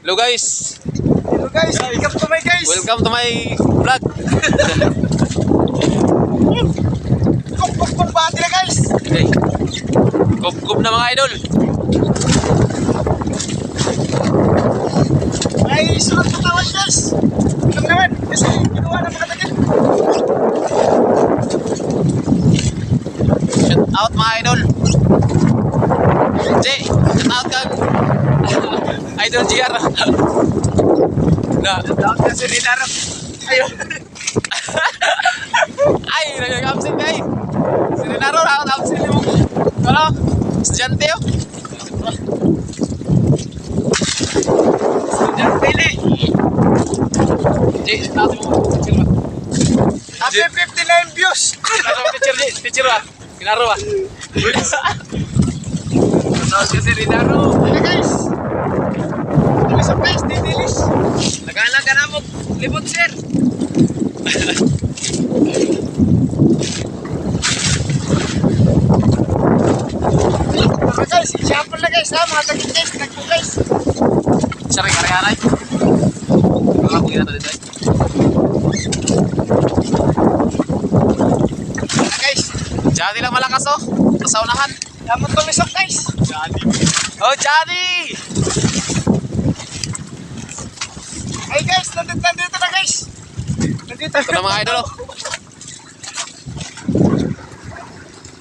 Hello guys. Hello guys, welcome to my guys. Welcome to my vlog. Kumpong bati na guys. Okay. Kup-kup na mga idol. Ay, sunod po tawad guys. Ito naman, kasi ginawa ng mga tagil. Shout out mga idol. Jay, shout out kag Idol GR. Na, Tawag na si Rinaro. Ayun. ay, nag-absent kay. Si Renaro nakaka-absent mo. Ano? Estudyante yo. Diyan, Pili. Jay, shout out mo. Happy 59 views. Picture ba? Kinaro ba? Tawag ka si Renaro. Hey guys. Kami sa guys, didilis. Nagalaga na mo. Libot sir. Mga guys, example na guys ha, mga tagil guys, nagpo guys. Sari kare-aray. Wala ko ginata dito. Guys, Johnny lang malakas oh. Sa unahan. damot tumisok guys. Johnny. Oh, Johnny! Hey guys, nandito na guys. Nandito Ito na mga idol oh.